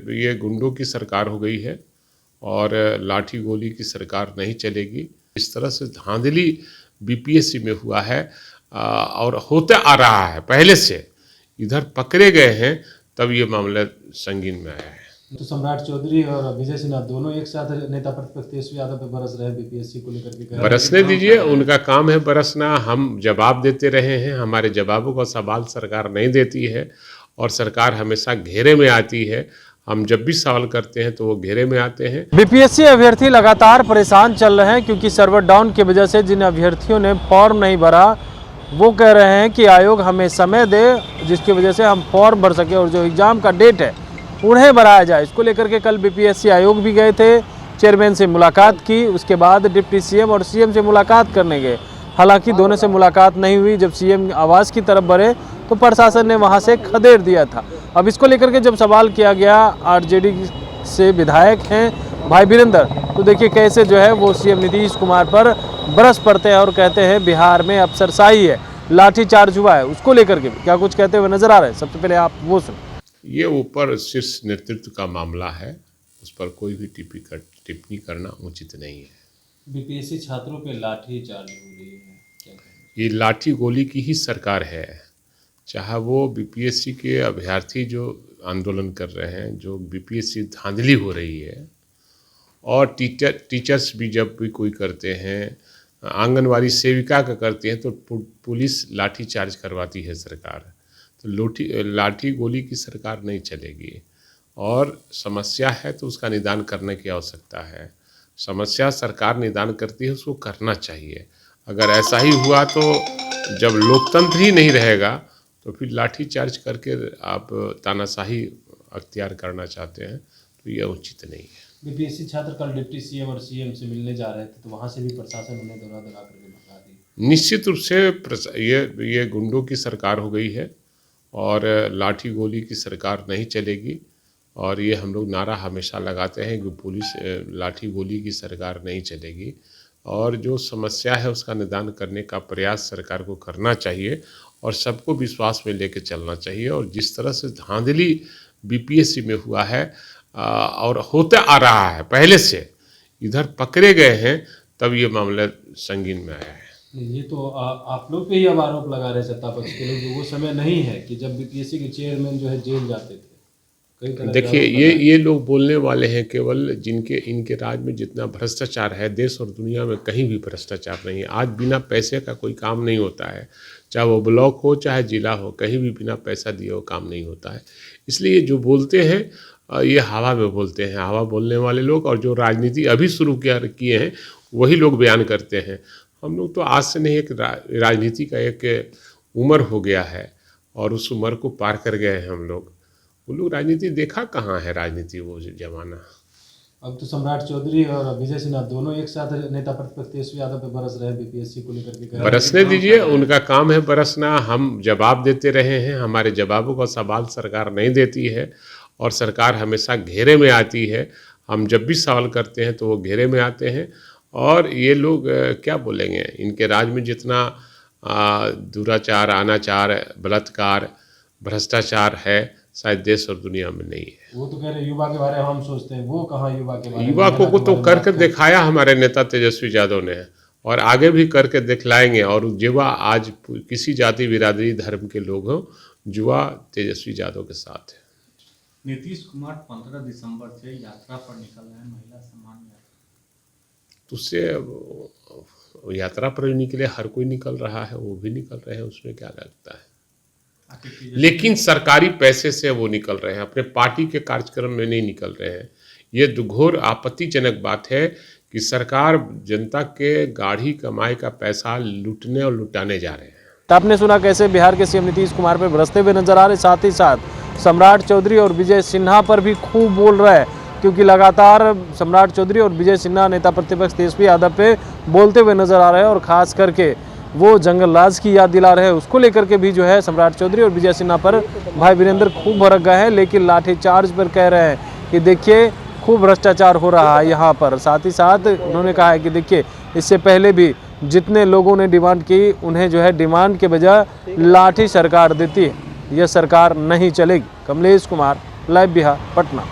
ये गुंडों की सरकार हो गई है और लाठी गोली की सरकार नहीं चलेगी। इस तरह से धांधली बीपीएससी में हुआ है और होता आ रहा है पहले से। इधर पकड़े गए हैं तब ये मामला संगीन में आया है। तो सम्राट चौधरी और विजय सिन्हा दोनों एक साथ नेता प्रतिपक्ष तेजस्वी यादव पे बरस रहे हैं बीपीएससी को लेकर के। बरसने दीजिए, उनका काम है बरसना। हम जवाब देते रहे हैं, हमारे जवाबों का सवाल सरकार नहीं देती है और सरकार हमेशा घेरे में आती है। हम जब भी सवाल करते हैं तो वो घेरे में आते हैं। बीपीएससी अभ्यर्थी लगातार परेशान चल रहे हैं क्योंकि सर्वर डाउन की वजह से जिन अभ्यर्थियों ने फॉर्म नहीं भरा वो कह रहे हैं कि आयोग हमें समय दे जिसकी वजह से हम फॉर्म भर सके और जो एग्ज़ाम का डेट है उन्हें बढ़ाया जाए। इसको लेकर के कल बीपीएससी आयोग भी गए थे, चेयरमैन से मुलाकात की, उसके बाद डिप्टी सीएम और सीएम से मुलाकात करने गए। हालांकि दोनों से मुलाकात नहीं हुई। जब सीएम आवास की तरफ बढ़े तो प्रशासन ने वहां से खदेड़ दिया था। अब इसको लेकर के जब सवाल किया गया आरजेडी से विधायक हैं भाई वीरेंद्र, तो देखिए कैसे जो है वो सीएम नीतीश कुमार पर बरस पड़ते हैं और कहते हैं बिहार में अफसरशाही है, लाठीचार्ज हुआ है। उसको लेकर के क्या कुछ कहते हुए नजर आ रहे हैं, सबसे पहले आप वो सुन। ये ऊपर शीर्ष नेतृत्व का मामला है, उस पर कोई भी टिप्पणी करना उचित नहीं है। बीपीएससी छात्रों पे लाठी चार्ज हो रही है, क्या कहेंगे? ये लाठी गोली की ही सरकार है। चाहे वो बीपीएससी के अभ्यर्थी जो आंदोलन कर रहे हैं, जो बीपीएससी धांधली हो रही है, और टीचर्स भी जब भी कोई करते हैं, आंगनवाड़ी सेविका का करते हैं तो पुलिस लाठी चार्ज करवाती है सरकार। तो लाठी गोली की सरकार नहीं चलेगी। और समस्या है तो उसका निदान करने की आवश्यकता है। समस्या सरकार निदान करती है, उसको करना चाहिए। अगर ऐसा ही हुआ तो जब लोकतंत्र ही नहीं रहेगा तो फिर लाठी चार्ज करके आप तानाशाही अख्तियार करना चाहते हैं तो यह उचित नहीं है। बीपीएससी छात्र कल डिप्टी सीएम और सीएम से मिलने जा रहे थे तो वहां से भी प्रशासन उन्हें दौरा करके भगा दी। निश्चित रूप से ये गुंडों की सरकार हो गई है और लाठी गोली की सरकार नहीं चलेगी। और ये हम लोग नारा हमेशा लगाते हैं कि पुलिस लाठी गोली की सरकार नहीं चलेगी और जो समस्या है उसका निदान करने का प्रयास सरकार को करना चाहिए और सबको विश्वास में लेकर चलना चाहिए। और जिस तरह से धांधली बीपीएससी में हुआ है और होता आ रहा है पहले से, इधर पकड़े गए हैं तब ये मामला संगीन में आया है। ये तो आप लोग पे ही अब आरोप लगा रहे सत्ता पक्ष के लोग। वो समय नहीं है कि जब बीपीएससी के चेयरमैन जो है जेल जाते थे। देखिए ये लोग बोलने वाले हैं केवल इनके राज में जितना भ्रष्टाचार है, देश और दुनिया में कहीं भी भ्रष्टाचार नहीं है। आज बिना पैसे का कोई काम नहीं होता है, चाहे वो ब्लॉक हो चाहे जिला हो, कहीं भी बिना पैसा दिए वो काम नहीं होता है। इसलिए जो बोलते हैं ये हवा में बोलते हैं, हवा बोलने वाले लोग। और जो राजनीति अभी शुरू किए हैं वही लोग बयान करते हैं। हम लोग तो आज से नहीं, एक राजनीति का एक उम्र हो गया है और उस उम्र को पार कर गए हैं हम लोग। वो लोग राजनीति देखा कहाँ है, राजनीति वो जमाना। अब तो सम्राट चौधरी और विजय सिन्हा दोनों एक साथ नेता प्रतिपक्ष तेजस्वी यादव पे बरस रहे हैं बीपीएससी को लेकर के। बरसने दीजिए, उनका काम है बरसना। हम जवाब देते रहे हैं, हमारे जवाबों का सवाल सरकार नहीं देती है और सरकार हमेशा घेरे में आती है। हम जब भी सवाल करते हैं तो वो घेरे में आते हैं। और ये लोग क्या बोलेंगे, इनके राज में जितना दुराचार, अनाचार, बलात्कार, भ्रष्टाचार है शायद देश और दुनिया में नहीं है। वो तो कह रहे युवा के बारे में हम सोचते हैं, वो कहाँ युवा के बारे में? युवा को तो करके दिखाया हमारे नेता तेजस्वी यादव ने और आगे भी करके दिखलाएंगे। और युवा आज किसी जाति बिरादरी धर्म के लोग हों, युवा तेजस्वी यादव के साथ है। नीतीश कुमार 15 दिसंबर से यात्रा पर निकल रहे हैं, महिला सम्मान यात्रा। तो उससे यात्रा पर निकले, हर कोई निकल रहा है, वो भी निकल रहे हैं, उसमें क्या लगता है। लेकिन सरकारी पैसे से वो निकल रहे हैं, अपने पार्टी के कार्यक्रम में नहीं निकल रहे हैं। ये घोर आपत्तिजनक बात है कि सरकार जनता के गाढ़ी कमाई का पैसा लूटने और लुटाने जा रहे हैं। आपने सुना कैसे बिहार के सीएम नीतीश कुमार पर बरसते हुए नजर आ रहे, साथ ही साथ सम्राट चौधरी और विजय सिन्हा पर भी खूब बोल रहा है क्योंकि लगातार सम्राट चौधरी और विजय सिन्हा नेता प्रतिपक्ष तेजस्वी यादव पे बोलते हुए नजर आ रहे हैं और खास करके वो जंगल राज की याद दिला रहे हैं। उसको लेकर के भी जो है सम्राट चौधरी और विजय सिन्हा पर भाई वीरेंद्र खूब भड़क गए हैं, लेकिन लाठीचार्ज पर कह रहे हैं कि देखिए खूब भ्रष्टाचार हो रहा है यहाँ पर। साथ ही साथ उन्होंने कहा है कि देखिए इससे पहले भी जितने लोगों ने डिमांड की उन्हें जो है डिमांड के बजाय लाठी सरकार देती है, यह सरकार नहीं चलेगी। कमलेश कुमार, लाइव बिहार, पटना।